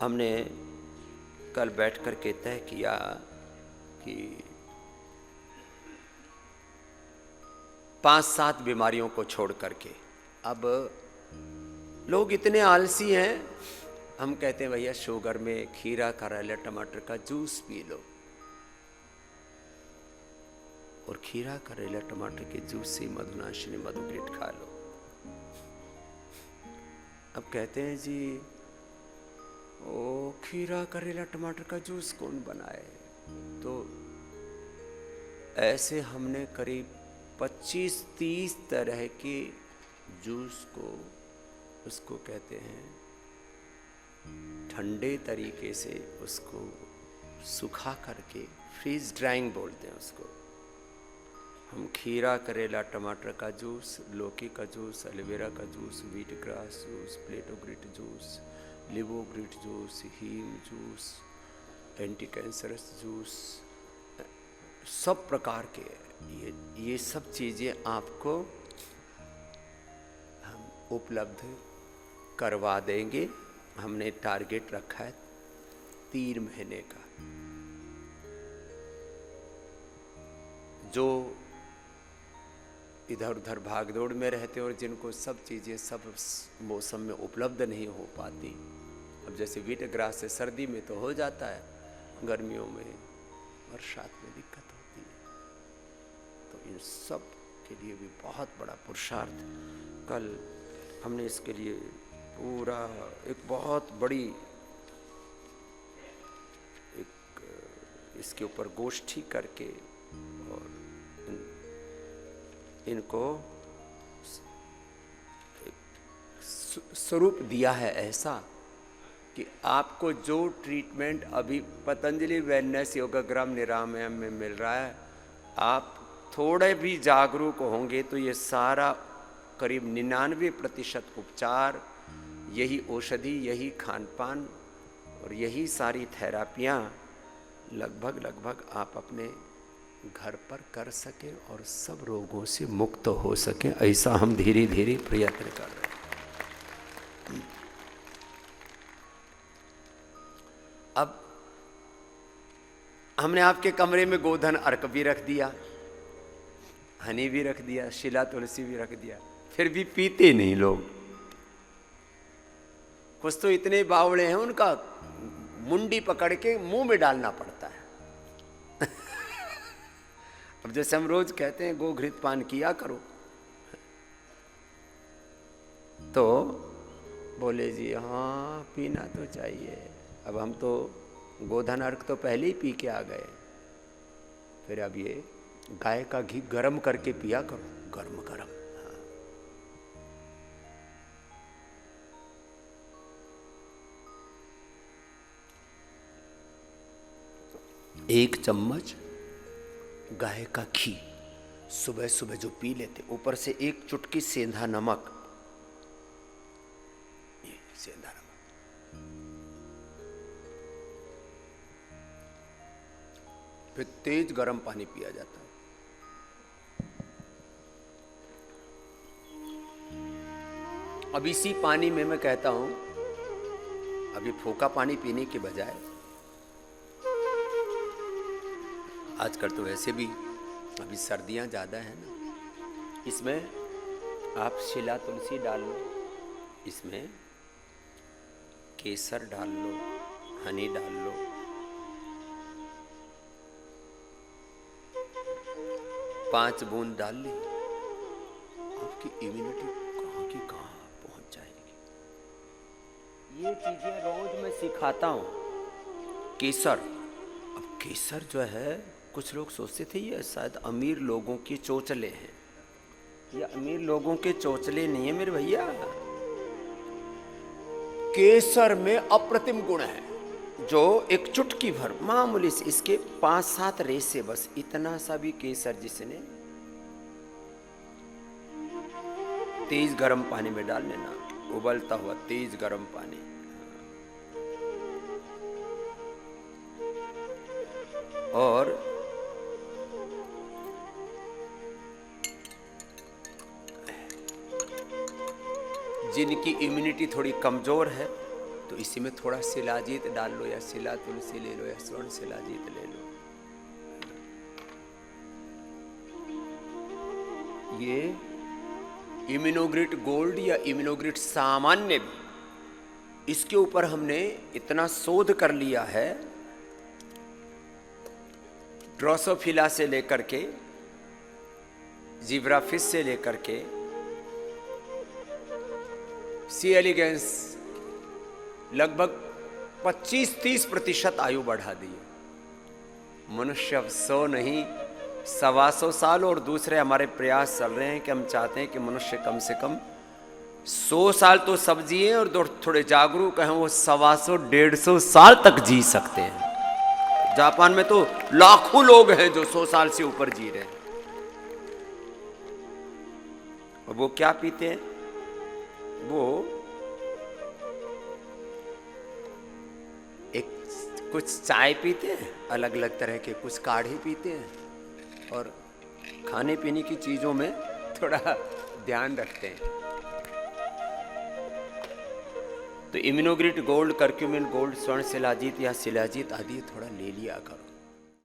हमने कल बैठकर के तय किया कि 5-7 बीमारियों को छोड़ करके, अब लोग इतने आलसी हैं, हम कहते हैं भैया शुगर में खीरा, करेला, टमाटर का जूस पी लो, और खीरा, करेला, टमाटर के जूस से मधुनाशिनी मधुग्रिट खा लो। अब कहते हैं जी ओ खीरा, करेला, टमाटर का जूस कौन बनाए? तो ऐसे हमने करीब 25-30 तरह के जूस को, उसको कहते हैं ठंडे तरीके से उसको सुखा करके, फ्रीज ड्राइंग बोलते हैं उसको। हम खीरा, करेला, टमाटर का जूस, लौकी का जूस, एलोवेरा का जूस, व्हीट ग्रास जूस, प्लेटो ग्रिट जूस, लिवो ग्रिट जूस, हीम जूस, एंटी कैंसरस जूस, सब प्रकार के ये सब चीज़ें आपको हम उपलब्ध करवा देंगे। हमने टारगेट रखा है 3 महीने का। जो इधर उधर भागदौड़ में रहते और जिनको सब चीज़ें सब मौसम में उपलब्ध नहीं हो पाती, अब जैसे व्हीट ग्रास से सर्दी में तो हो जाता है, गर्मियों में, बरसात में दिक्कत होती है, तो इन सब के लिए भी बहुत बड़ा पुरुषार्थ कल हमने इसके लिए पूरा एक बहुत बड़ी एक इसके ऊपर गोष्ठी करके और इनको स्वरूप दिया है ऐसा कि आपको जो ट्रीटमेंट अभी पतंजलि वेलनेस योगाग्राम निरामयम में मिल रहा है, आप थोड़े भी जागरूक होंगे तो ये सारा करीब 99% उपचार, यही औषधि, यही खान पान और यही सारी थेरापियाँ लगभग आप अपने घर पर कर सकें और सब रोगों से मुक्त हो सकें, ऐसा हम धीरे धीरे प्रयत्न कर रहे हैं। अब हमने आपके कमरे में गोधन अर्क भी रख दिया, हनी भी रख दिया, शिला तुलसी भी रख दिया, फिर भी पीते नहीं लोग। कुछ तो इतने बावड़े हैं, उनका मुंडी पकड़ के मुंह में डालना पड़ता है। अब जैसे हम रोज कहते हैं गो घृत पान किया करो, तो बोले जी हाँ पीना तो चाहिए। अब हम तो गोधन अर्क तो पहले ही पी के आ गए, फिर अब ये गाय का घी गरम करके पिया करो, गरम गरम। हाँ। 1 चम्मच गाय का घी सुबह सुबह जो पी लेते, ऊपर से 1 चुटकी सेंधा नमक, ये सेंधा नमक, फिर तेज गर्म पानी पिया जाता है। अब इसी पानी में मैं कहता हूं, अभी फोका पानी पीने के बजाय, आजकल तो वैसे भी अभी सर्दियां ज़्यादा हैं ना, इसमें आप शिला तुलसी डाल लो, इसमें केसर डाल लो, हनी डाल लो, पाँच बूंद डाल ली, आपकी इम्यूनिटी कहाँ की कहाँ पहुंच जाएगी। ये चीजें रोज मैं सिखाता हूं। केसर, अब केसर जो है, कुछ लोग सोचते थे ये शायद अमीर लोगों के चोचले हैं। ये अमीर लोगों के चोचले नहीं है मेरे भैया, केसर में अप्रतिम गुण है, जो एक चुटकी भर मामूली से, इसके 5-7 रेसे, बस इतना सा भी केसर जिसने तेज गर्म पानी में डाल लेना, उबलता हुआ तेज गर्म पानी, और जिनकी इम्यूनिटी थोड़ी कमजोर है, तो इसी में थोड़ा शिलाजीत डाल लो, या शिला तुलसी ले लो, या स्वर्ण शिलाजीत ले लो। ये इम्यूनोग्रिड गोल्ड या इम्यूनोग्रिड सामान्य भी, इसके ऊपर हमने इतना शोध कर लिया है, ड्रोसोफिला से लेकर के जीब्राफिश से लेकर के सी एलिगेंस, लगभग 25-30% आयु बढ़ा दी है। मनुष्य अब 100 नहीं 125 साल, और दूसरे हमारे प्रयास चल रहे हैं कि हम चाहते हैं कि मनुष्य कम से कम 100 साल तो सब जिए, और थोड़े जागरूक हैं वो 125-150 साल तक जी सकते हैं। जापान में तो लाखों लोग हैं जो 100 साल से ऊपर जी रहे हैं। और वो क्या पीते हैं? वो कुछ चाय पीते हैं अलग अलग तरह के, कुछ काढ़े पीते हैं, और खाने पीने की चीज़ों में थोड़ा ध्यान रखते हैं। तो इम्यूनोग्रिड गोल्ड, करक्यूमिन गोल्ड, स्वर्ण शिलाजीत या शिलाजीत आदि थोड़ा ले लिया करो।